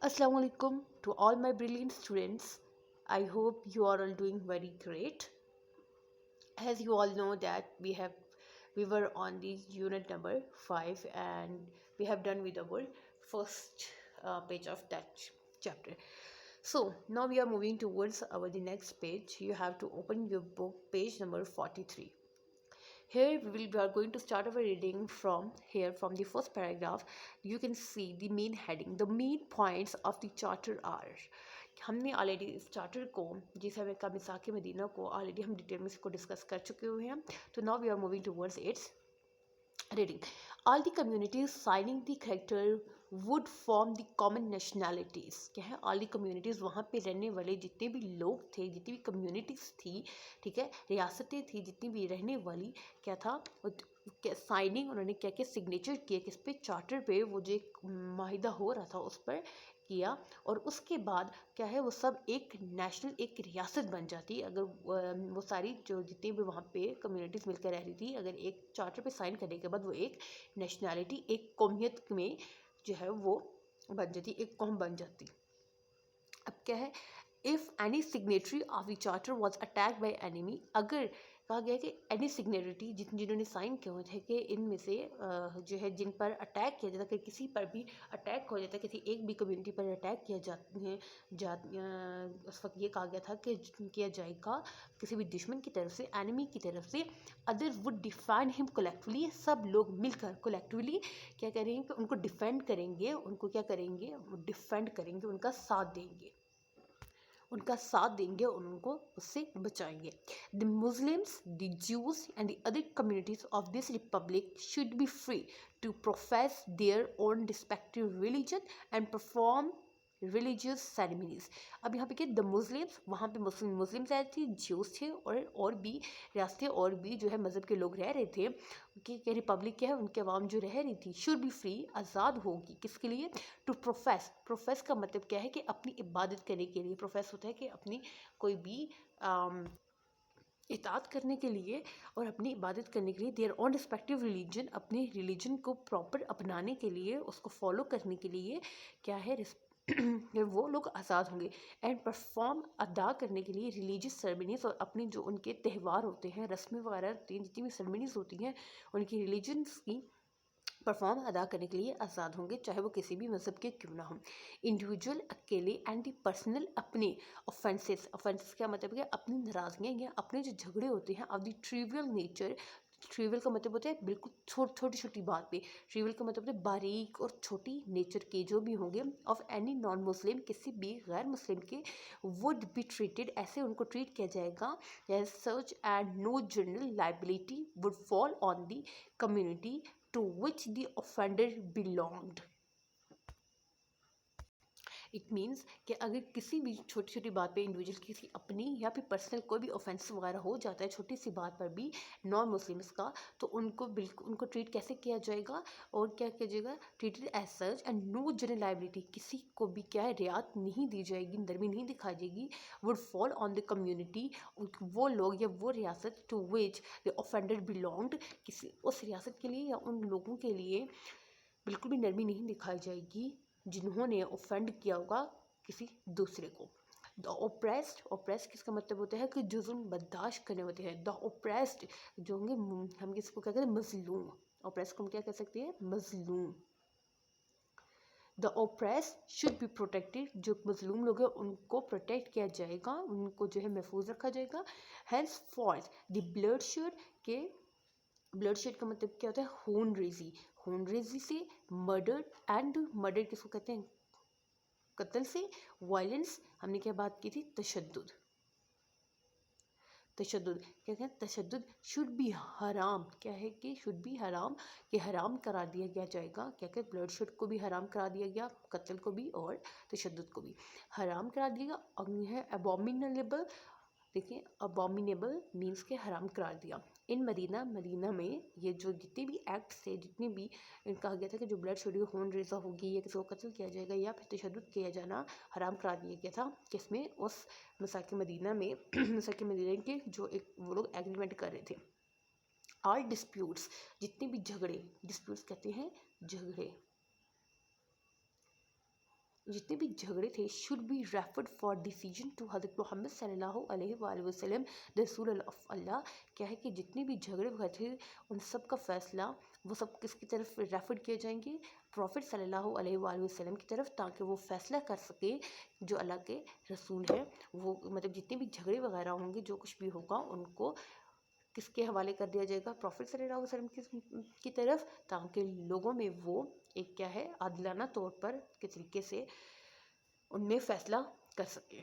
Assalamu alaikum to all my brilliant students. I hope you are all doing very great. As you all know that we were on the unit number 5 and we have done with our first page of that chapter. So now we are moving towards our the next page. You have to open your book page number 43. Here we are going to start our reading from here from the first paragraph. You can see the main heading. The main points of the charter are, हमने already इस charter को जिसे हमें का मिसाक Medina को already हम detail में इसको डिस्कस कर चुके हुए हैं. तो now we are moving towards its reading. All the communities signing the character would form the common nationalities. क्या है, all the communities वहाँ पे रहने वाले जितने भी लोग थे, जितनी भी communities थी, ठीक है, रियासतें थी, जितनी भी रहने वाली, क्या था, साइनिंग उन्होंने क्या क्या सिग्नेचर किए किस पे, चार्टर पे, वो जो एक माहिदा हो रहा था उस पर किया. और उसके बाद क्या है, वो सब एक नेशनल एक रियासत बन जाती. अगर वो सारी जो जितनी भी वहाँ पे कम्युनिटीज़ मिलकर रह रही थी, अगर एक चार्टर पे साइन करने के बाद वो एक नेशनैलिटी एक कौमियत में जो है वो बन जाती, एक कौम बन जाती. अब क्या है, if any signatory of the charter was attack by enemy, अगर कहा गया कि एनी सिग्नेटरी जिन्होंने साइन किए हुए थे कि इनमें से जो है जिन पर अटैक किया जाता है, कि किसी पर भी अटैक हो जाता है, किसी एक भी कम्युनिटी पर अटैक किया उस वक्त ये कहा गया था कि किया जाएगा किसी भी दुश्मन की तरफ से, एनिमी की तरफ से. Other would define him collectively, सब लोग मिलकर कोलेक्टिवली क्या करेंगे कि उनको डिफेंड करेंगे, उनको क्या करेंगे, डिफेंड करेंगे, उनका साथ देंगे, उनको उससे बचाएंगे. The Muslims, the Jews and the other communities of this republic should be free to profess their own respective religion and perform religious ceremonies. अब यहाँ पे क्या, द मुस्लिम्स, वहाँ पे मुस्लिम्स आए थे, ज्यूस थे, और भी रियासतें और भी जो है मज़हब के लोग रह रहे थे कि रिपब्लिक क्या है, उनके अवाम जो रह रही थी, शुड बी फ्री, आज़ाद होगी. किसके लिए, टू प्रोफेस का मतलब क्या है कि अपनी इबादत करने के लिए. प्रोफेस होता है कि अपनी कोई भी इताअत करने के लिए और अपनी इबादत करने के लिए, देयर ऑन रिस्पेक्टिव रिलीजन, अपने रिलीजन को प्रॉपर अपनाने के लिए, उसको फॉलो करने के लिए क्या है वो लोग आज़ाद होंगे. एंड परफॉर्म, अदा करने के लिए, रिलीजियस सेरेमनीज, और अपने जो उनके त्यौहार होते हैं, रस्में वगैरह होती हैं, जितनी भी सेरेमनीज होती हैं उनकी रिलीजन्स की परफॉर्म अदा करने के लिए आज़ाद होंगे, चाहे वो किसी भी मज़हब के क्यों ना हो. इंडिविजुअल अकेले एंड दी पर्सनल अपने ऑफेंसेस क्या मतलब है, अपनी नाराज़गियाँ या अपने जो झगड़े होते हैं of the trivial nature. Trivial का मतलब होता है बिल्कुल छोटी छोटी बात पे. ट्रिवियल का मतलब होता है बारीक और छोटी नेचर के जो भी होंगे, ऑफ एनी नॉन मुस्लिम, किसी भी गैर मुस्लिम के, वुड बी ट्रीटेड, ऐसे उनको ट्रीट किया जाएगा, as such, and no general liability would fall on the community to which the offender belonged. It means कि अगर किसी भी छोटी छोटी बात पे इंडिविजुअल किसी अपनी या फिर पर्सनल कोई भी ऑफेंस वगैरह हो जाता है छोटी सी बात पर भी नॉन मुस्लिम्स का, तो उनको बिल्कुल उनको ट्रीट कैसे किया जाएगा, और क्या किया जाएगा, treated as such, and no general liability, किसी को भी क्या है रियायत नहीं दी जाएगी, नरमी नहीं दिखाई जाएगी, would fall on the community, वो लोग या वो रियासत to which the offender belonged, किसी उस रियासत के लिए या उन लोगों के लिए बिल्कुल भी नरमी नहीं दिखाई जाएगी जिन्होंने ऑफेंड किया होगा किसी दूसरे को. द ओप्रेस्ड किसका मतलब होता है कि जो जुल्म बर्दाश्त करने होते हैं. द ओप्रेस्ड जो होंगे, हम किसको क्या कहते हैं, मजलूम. ओप्रेस्ड को हम क्या कह सकते हैं, मजलूम. The oppress should be protected, जो मजलूम लोग हैं उनको प्रोटेक्ट किया जाएगा, उनको जो है महफूज रखा जाएगा. Henceforth the bloodshed का मतलब क्या होता है, खून रेजी से. मर्डर किसको कहते हैं, कत्ल से. वायलेंस, हमने क्या बात की थी, तशद्दुद क्या कहते हैं, तशद्दुद. शुड बी हराम, क्या है कि शुड बी हराम, कि हराम करा दिया गया जाएगा. क्या कहते हैं, ब्लड शेड को भी हराम करा दिया गया, कत्ल को भी और तशद्दुद को भी हराम करा दिया. और है अबॉमिनेबल, देखिए अबॉमिनेबल मीन्स के हराम करार दिया. इन मदीना में ये जो जितने भी एक्ट्स थे, जितने भी कहा गया था कि जो ब्लड शेड खून रेज़ा होगी या किसी को कत्ल किया जाएगा या फिर तशद्दुद किया जाना हराम करार दिया गया था. किसमें, उस मसाके मदीना में मसाके मदीना के जो एक वो लोग एग्रीमेंट कर रहे थे. ऑल डिस्प्यूट्स, जितने भी झगड़े, डिस्प्यूट्स कहते हैं झगड़े, जितने भी झगड़े थे should be referred for decision to हज़रत मोहम्मद सल्लल्लाहु अलैहि वसल्लम रसूल ऑफ अल्लाह। क्या है कि जितने भी झगड़े हुए थे उन सब का फ़ैसला वो सब किसकी तरफ रेफर किए जाएंगे, प्रॉफिट सल्लल्लाहु अलैहि वसल्लम की तरफ, ताकि वो फ़ैसला कर सके जो अल्लाह के रसूल हैं। वो मतलब जितने भी झगड़े वगैरह होंगे, जो कुछ भी होगा, उनको किसके हवाले कर दिया जाएगा, प्रॉफिट सल्लल्लाहु अलैहि वसल्लम की तरफ, ताकि लोगों में वो एक क्या है आदिलाना तौर पर के तरीके से उनमें फ़ैसला कर सके।